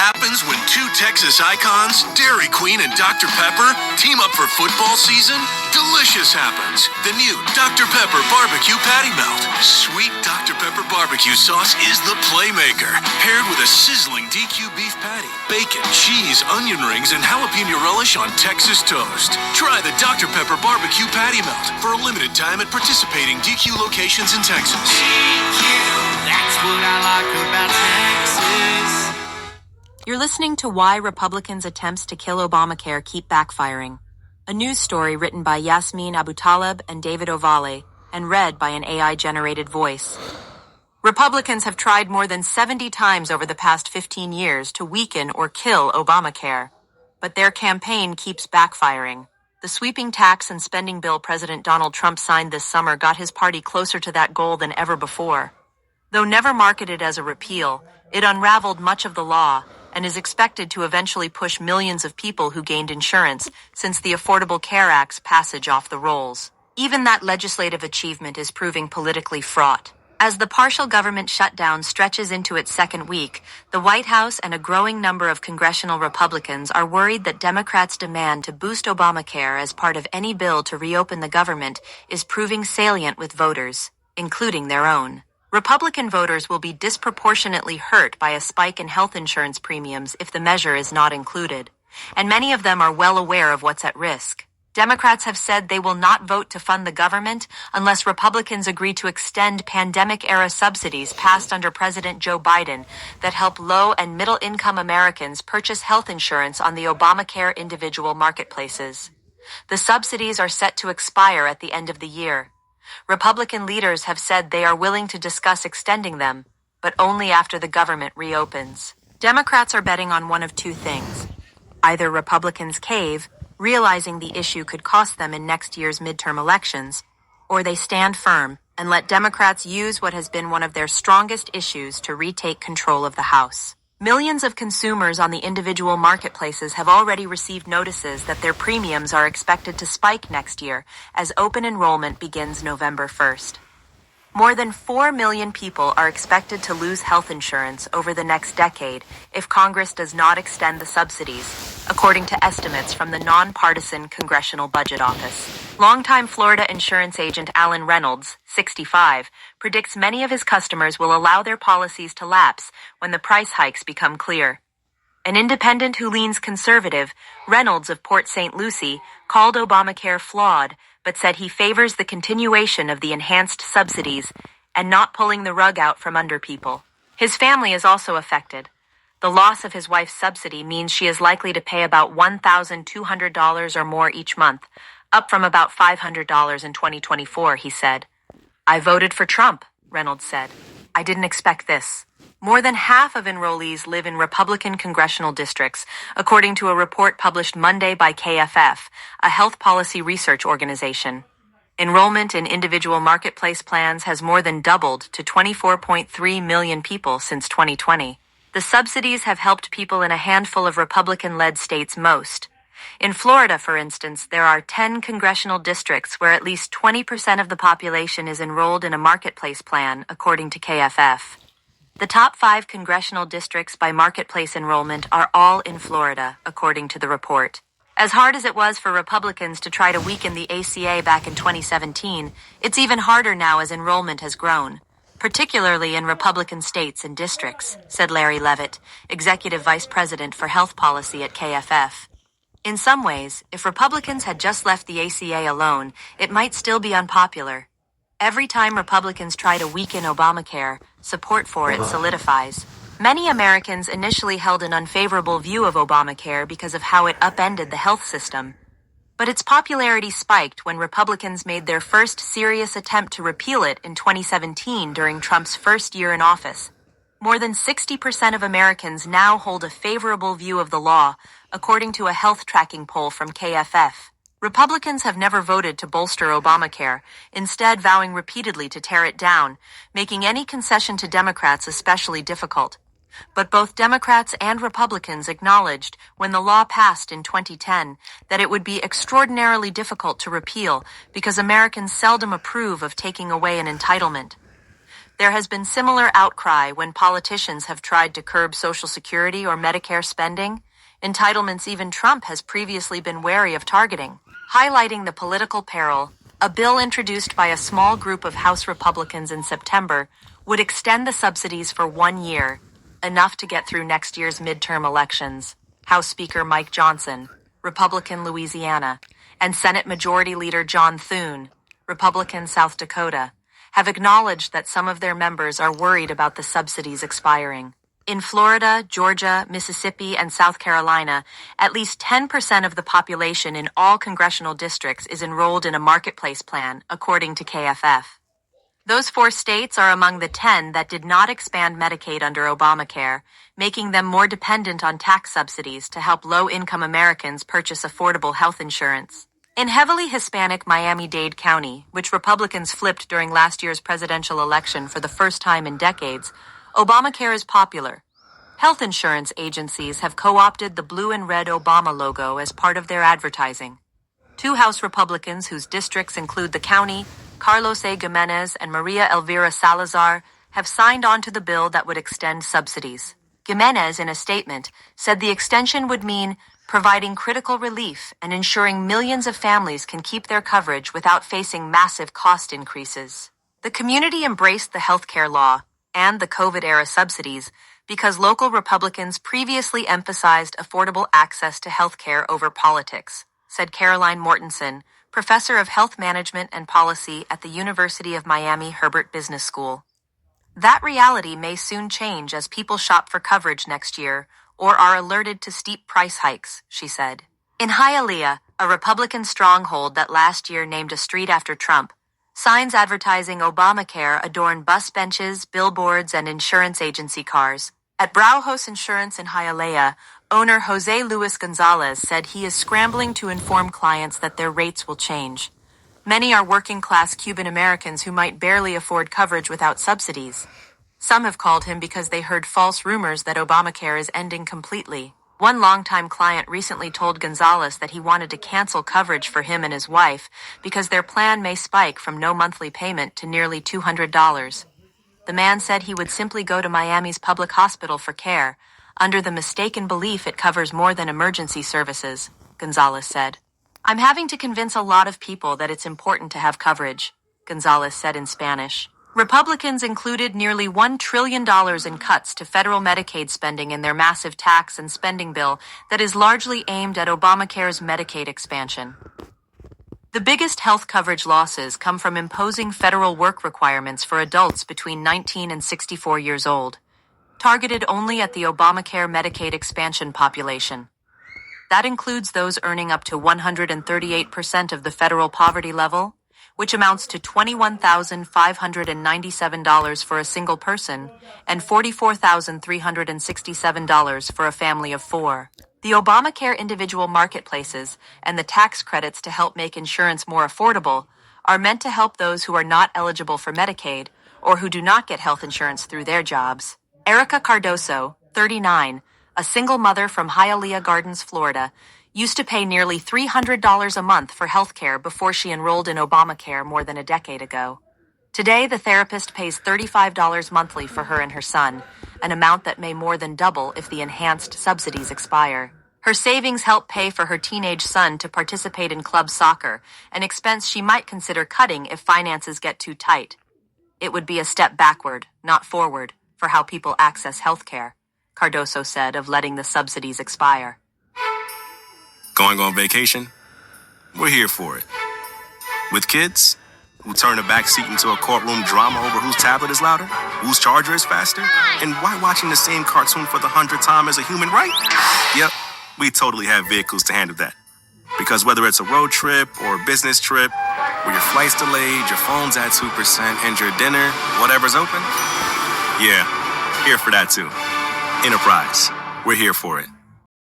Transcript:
happens when two Texas icons, Dairy Queen and Dr. Pepper, team up for football season? Delicious happens. The new Dr. Pepper Barbecue Patty Melt. Sweet Dr. Pepper barbecue sauce is the playmaker, paired with a sizzling DQ beef patty, bacon, cheese, onion rings, and jalapeno relish on Texas toast. Try the Dr. Pepper Barbecue Patty Melt for a limited time at participating DQ locations in Texas. DQ, that's what I like about Texas. You're listening to Why Republicans' Attempts to Kill Obamacare Keep Backfiring, a news story written by Yasmin Abutaleb and David Ovale, and read by an AI-generated voice. Republicans have tried more than 70 times over the past 15 years to weaken or kill Obamacare, but their campaign keeps backfiring. The sweeping tax and spending bill President Donald Trump signed this summer got his party closer to that goal than ever before. Though never marketed as a repeal, it unraveled much of the law and is expected to eventually push millions of people who gained insurance since the Affordable Care Act's passage off the rolls. Even that legislative achievement is proving politically fraught. As the partial government shutdown stretches into its second week, the White House and a growing number of congressional Republicans are worried that Democrats' demand to boost Obamacare as part of any bill to reopen the government is proving salient with voters, including their own. Republican voters will be disproportionately hurt by a spike in health insurance premiums if the measure is not included, and many of them are well aware of what's at risk. Democrats have said they will not vote to fund the government unless Republicans agree to extend pandemic-era subsidies passed under President Joe Biden that help low- and middle-income Americans purchase health insurance on the Obamacare individual marketplaces. The subsidies are set to expire at the end of the year. Republican leaders have said they are willing to discuss extending them, but only after the government reopens. Democrats are betting on one of two things. Either Republicans cave, realizing the issue could cost them in next year's midterm elections, or they stand firm and let Democrats use what has been one of their strongest issues to retake control of the House. Millions of consumers on the individual marketplaces have already received notices that their premiums are expected to spike next year as open enrollment begins November 1st. More than 4 million people are expected to lose health insurance over the next decade if Congress does not extend the subsidies, according to estimates from the nonpartisan Congressional Budget Office. Longtime Florida insurance agent Alan Reynolds, 65, predicts many of his customers will allow their policies to lapse when the price hikes become clear. An independent who leans conservative, Reynolds of Port St. Lucie called Obamacare flawed, but said he favors the continuation of the enhanced subsidies and not pulling the rug out from under people. His family is also affected. The loss of his wife's subsidy means she is likely to pay about $1,200 or more each month, up from about $500 in 2024, he said. "I voted for Trump," Reynolds said. "I didn't expect this." More than half of enrollees live in Republican congressional districts, according to a report published Monday by KFF, a health policy research organization. Enrollment in individual marketplace plans has more than doubled to 24.3 million people since 2020. The subsidies have helped people in a handful of Republican-led states most. In Florida, for instance, there are 10 congressional districts where at least 20% of the population is enrolled in a marketplace plan, according to KFF. The top 5 congressional districts by marketplace enrollment are all in Florida, according to the report. As hard as it was for Republicans to try to weaken the ACA back in 2017, it's even harder now as enrollment has grown, particularly in Republican states and districts, said Larry Levitt, Executive Vice President for Health Policy at KFF. In some ways, if Republicans had just left the ACA alone, it might still be unpopular. Every time Republicans try to weaken Obamacare, support for it solidifies. Many Americans initially held an unfavorable view of Obamacare because of how it upended the health system. But its popularity spiked when Republicans made their first serious attempt to repeal it in 2017 during Trump's first year in office. More than 60% of Americans now hold a favorable view of the law, according to a health tracking poll from KFF. Republicans have never voted to bolster Obamacare, instead vowing repeatedly to tear it down, making any concession to Democrats especially difficult. But both Democrats and Republicans acknowledged, when the law passed in 2010, that it would be extraordinarily difficult to repeal because Americans seldom approve of taking away an entitlement. There has been similar outcry when politicians have tried to curb Social Security or Medicare spending, entitlements even Trump has previously been wary of targeting. Highlighting the political peril, a bill introduced by a small group of House Republicans in September would extend the subsidies for 1 year, enough to get through next year's midterm elections. House Speaker Mike Johnson, Republican Louisiana, and Senate Majority Leader John Thune, Republican South Dakota, have acknowledged that some of their members are worried about the subsidies expiring. In Florida, Georgia, Mississippi, and South Carolina, at least 10% of the population in all congressional districts is enrolled in a marketplace plan, according to KFF. Those 4 states are among the 10 that did not expand Medicaid under Obamacare, making them more dependent on tax subsidies to help low-income Americans purchase affordable health insurance. In heavily Hispanic Miami-Dade County, which Republicans flipped during last year's presidential election for the first time in decades, Obamacare is popular. Health insurance agencies have co-opted the blue and red Obama logo as part of their advertising. 2 House Republicans whose districts include the county, Carlos A. Gimenez and Maria Elvira Salazar, have signed on to the bill that would extend subsidies. Gimenez, in a statement, said the extension would mean providing critical relief and ensuring millions of families can keep their coverage without facing massive cost increases. The community embraced the healthcare law and the COVID-era subsidies because local Republicans previously emphasized affordable access to healthcare over politics, said Caroline Mortensen, professor of health management and policy at the University of Miami Herbert Business School. That reality may soon change as people shop for coverage next year or are alerted to steep price hikes, she said. In Hialeah, a Republican stronghold that last year named a street after Trump, signs advertising Obamacare adorn bus benches, billboards, and insurance agency cars. At Brauhaus Insurance in Hialeah, owner Jose Luis Gonzalez said he is scrambling to inform clients that their rates will change. Many are working-class Cuban Americans who might barely afford coverage without subsidies. Some have called him because they heard false rumors that Obamacare is ending completely. One longtime client recently told Gonzalez that he wanted to cancel coverage for him and his wife because their plan may spike from no monthly payment to nearly $200. The man said he would simply go to Miami's public hospital for care, under the mistaken belief it covers more than emergency services, Gonzalez said. I'm having to convince a lot of people that it's important to have coverage, Gonzalez said in Spanish. Republicans included nearly $1 trillion in cuts to federal Medicaid spending in their massive tax and spending bill that is largely aimed at Obamacare's Medicaid expansion. The biggest health coverage losses come from imposing federal work requirements for adults between 19 and 64 years old, targeted only at the Obamacare Medicaid expansion population. That includes those earning up to 138% of the federal poverty level, which amounts to $21,597 for a single person and $44,367 for a family of 4. The Obamacare individual marketplaces and the tax credits to help make insurance more affordable are meant to help those who are not eligible for Medicaid or who do not get health insurance through their jobs. Erica Cardoso, 39, a single mother from Hialeah Gardens, Florida, used to pay nearly $300 a month for health care before she enrolled in Obamacare more than a decade ago. Today, the therapist pays $35 monthly for her and her son, an amount that may more than double if the enhanced subsidies expire. Her savings help pay for her teenage son to participate in club soccer, an expense she might consider cutting if finances get too tight. It would be a step backward, not forward, for how people access health care, Cardoso said of letting the subsidies expire. Going on vacation? We're here for it. With kids who turn a backseat into a courtroom drama over whose tablet is louder, whose charger is faster, and why watching the same cartoon for the 100th time is a human right? Yep, we totally have vehicles to handle that. Because whether it's a road trip or a business trip, where your flight's delayed, your phone's at 2%, and your dinner, whatever's open, yeah, here for that too. Enterprise, we're here for it.